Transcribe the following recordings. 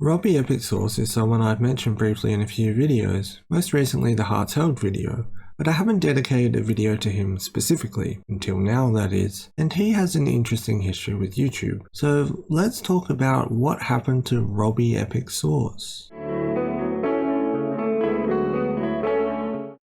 RobbyEpicSauce is someone I've mentioned briefly in a few videos, most recently the HeartsHeld video, but I haven't dedicated a video to him specifically, until now that is, and he has an interesting history with YouTube. So let's talk about what happened to RobbyEpicSauce.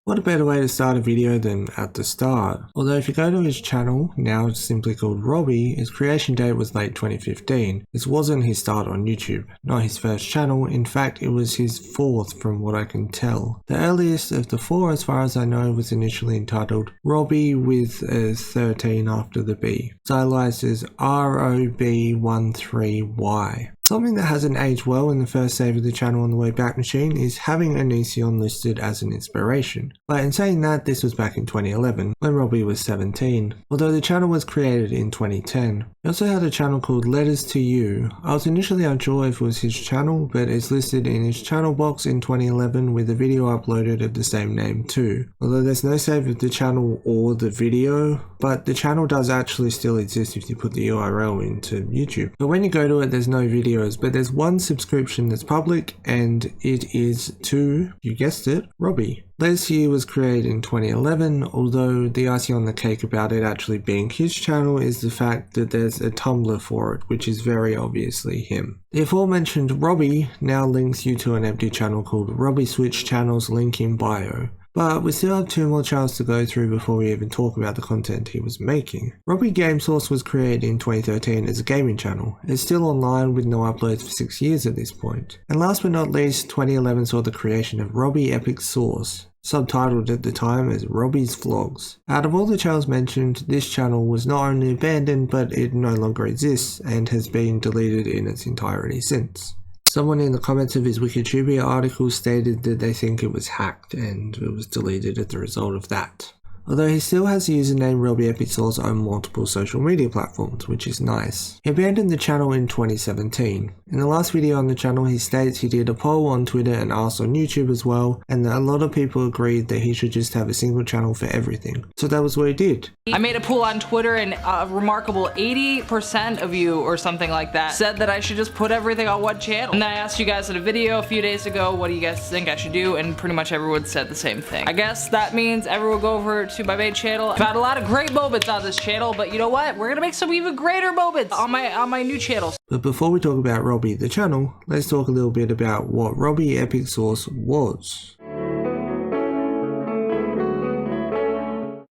What a better way to start a video than at the start. Although if you go to his channel, now it's simply called Robby, his creation date was late 2015. This wasn't his start on YouTube, not his first channel, in fact it was his fourth from what I can tell. The earliest of the four as far as I know was initially entitled Robby with a 13 after the B, stylized as ROB13Y. Something that hasn't aged well in the first save of the channel on the Wayback Machine is having Onision listed as an inspiration. But in saying that, this was back in 2011, when Robby was 17, although the channel was created in 2010. He also had a channel called Letters to You. I was initially unsure if it was his channel, but it's listed in his channel box in 2011 with a video uploaded of the same name too. Although there's no save of the channel or the video, but the channel does actually still exist if you put the URL into YouTube. But when you go to it, there's no videos, but there's one subscription that's public, and it is to, you guessed it, Robby. Letters to You was created in 2011, although the icing on the cake about it actually being his channel is the fact that there's a Tumblr for it, which is very obviously him. The aforementioned Robby now links you to an empty channel called Robby Switch Channels, link in bio. But we still have two more channels to go through before we even talk about the content he was making. Robby Game Source was created in 2013 as a gaming channel. It's still online with no uploads for 6 years at this point. And last but not least, 2011 saw the creation of RobbyEpicSauce, subtitled at the time as Robby's Vlogs. Out of all the channels mentioned, this channel was not only abandoned, but it no longer exists and has been deleted in its entirety since. Someone in the comments of his Wikipedia article stated that they think it was hacked and it was deleted as a result of that. Although he still has the username RobbyEpicSauce on multiple social media platforms, which is nice. He abandoned the channel in 2017. In the last video on the channel he states he did a poll on Twitter and asked on YouTube as well, and that a lot of people agreed that he should just have a single channel for everything. So that was what he did. I made a poll on Twitter and a remarkable 80% of you or something like that said that I should just put everything on one channel. And I asked you guys in a video a few days ago, what do you guys think I should do? And pretty much everyone said the same thing. I guess that means everyone go over to my main channel. I've had a lot of great moments on this channel, but you know what? We're gonna make some even greater moments on my new channel. But before we talk about Robby the channel, let's talk a little bit about what RobbyEpicSauce was.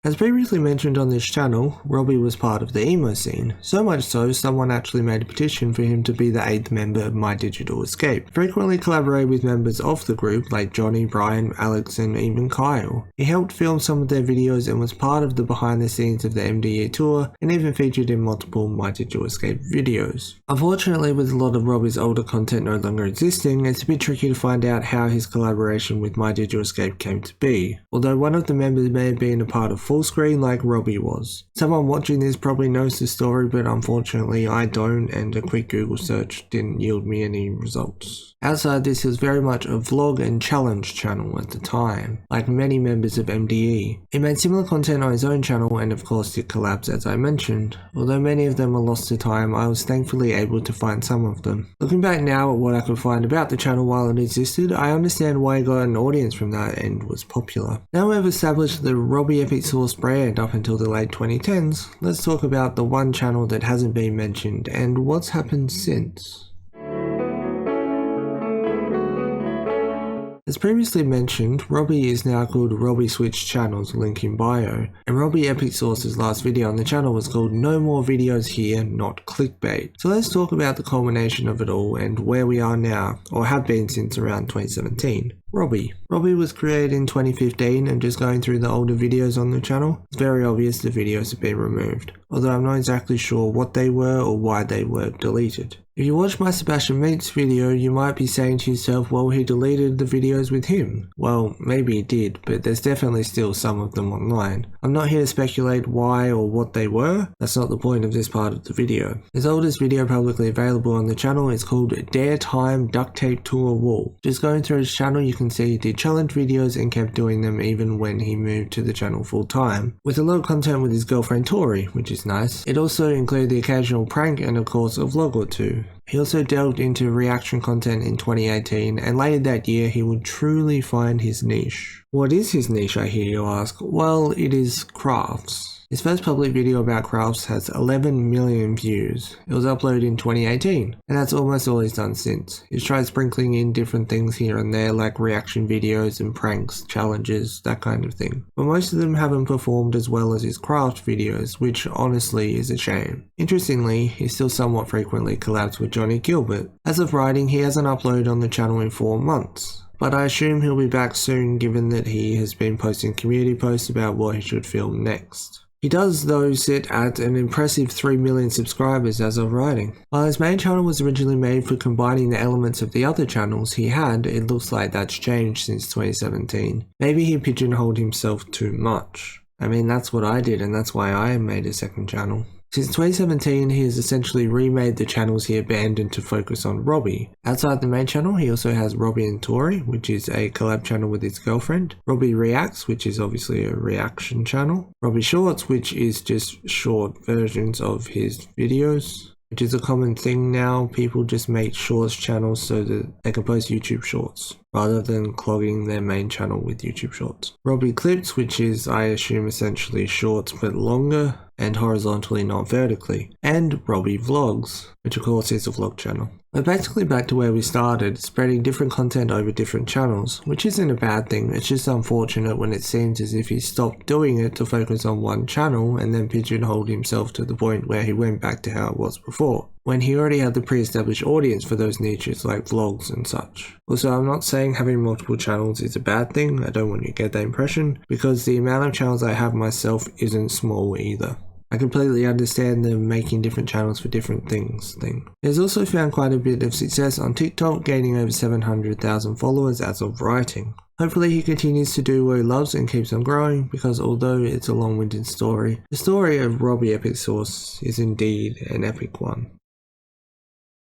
As previously mentioned on this channel, Robby was part of the emo scene, so much so someone actually made a petition for him to be the 8th member of My Digital Escape. Frequently collaborated with members of the group like Johnny, Brian, Alex and even Kyle. He helped film some of their videos and was part of the behind the scenes of the MDE tour and even featured in multiple My Digital Escape videos. Unfortunately, with a lot of Robby's older content no longer existing, it's a bit tricky to find out how his collaboration with My Digital Escape came to be, although one of the members may have been a part of Full Screen like Robby was. Someone watching this probably knows the story, but unfortunately I don't, and a quick Google search didn't yield me any results. Outside this, it was very much a vlog and challenge channel at the time, like many members of MDE. He made similar content on his own channel and of course did collabs as I mentioned. Although many of them were lost to time, I was thankfully able to find some of them. Looking back now at what I could find about the channel while it existed, I understand why he got an audience from that and was popular. Now we've established the RobbyEpicSauce brand up until the late 2010s, let's talk about the one channel that hasn't been mentioned and what's happened since. As previously mentioned, Robby is now called Robby Switch Channels, link in bio, and RobbyEpicSauce's last video on the channel was called No More Videos Here, Not Clickbait. So let's talk about the culmination of it all and where we are now, or have been since around 2017. Robby. Robby was created in 2015, and just going through the older videos on the channel, it's very obvious the videos have been removed, although I'm not exactly sure what they were or why they were deleted. If you watch my Sebastian Meats video, you might be saying to yourself, well, he deleted the videos with him. Well, maybe he did, but there's definitely still some of them online. I'm not here to speculate why or what they were, that's not the point of this part of the video. His oldest video publicly available on the channel is called Dare Time Duct Tape to a Wall. Just going through his channel you can see he did challenge videos and kept doing them even when he moved to the channel full time, with a lot of content with his girlfriend Tori, which is nice. It also included the occasional prank and of course a vlog or two. He also delved into reaction content in 2018, and later that year he would truly find his niche. What is his niche, I hear you ask? Well, it is crafts. His first public video about crafts has 11 million views. It was uploaded in 2018, and that's almost all he's done since. He's tried sprinkling in different things here and there like reaction videos and pranks, challenges, that kind of thing. But most of them haven't performed as well as his craft videos, which honestly is a shame. Interestingly, he still somewhat frequently collabs with Johnny Gilbert. As of writing, he hasn't uploaded on the channel in 4 months. But I assume he'll be back soon given that he has been posting community posts about what he should film next. He does though sit at an impressive 3 million subscribers as of writing. While his main channel was originally made for combining the elements of the other channels he had, it looks like that's changed since 2017. Maybe he pigeonholed himself too much. I mean, that's what I did, and that's why I made a second channel. Since 2017, he has essentially remade the channels he abandoned to focus on Robby. Outside the main channel, he also has Robby and Tori, which is a collab channel with his girlfriend. Robby Reacts, which is obviously a reaction channel. Robby Shorts, which is just short versions of his videos, which is a common thing now. People just make shorts channels so that they can post YouTube shorts, rather than clogging their main channel with YouTube shorts. Robby Clips, which is, I assume, essentially shorts but longer and horizontally, not vertically. And Robby Vlogs, which of course is a vlog channel. We're basically back to where we started, spreading different content over different channels, which isn't a bad thing. It's just unfortunate when it seems as if he stopped doing it to focus on one channel and then pigeonholed himself to the point where he went back to how it was before, when he already had the pre-established audience for those niches like vlogs and such. Also, I'm not saying having multiple channels is a bad thing, I don't want you to get that impression, because the amount of channels I have myself isn't small either. I completely understand the making different channels for different things thing. He has also found quite a bit of success on TikTok, gaining over 700,000 followers as of writing. Hopefully he continues to do what he loves and keeps on growing, because although it's a long-winded story, the story of RobbyEpicSauce is indeed an epic one.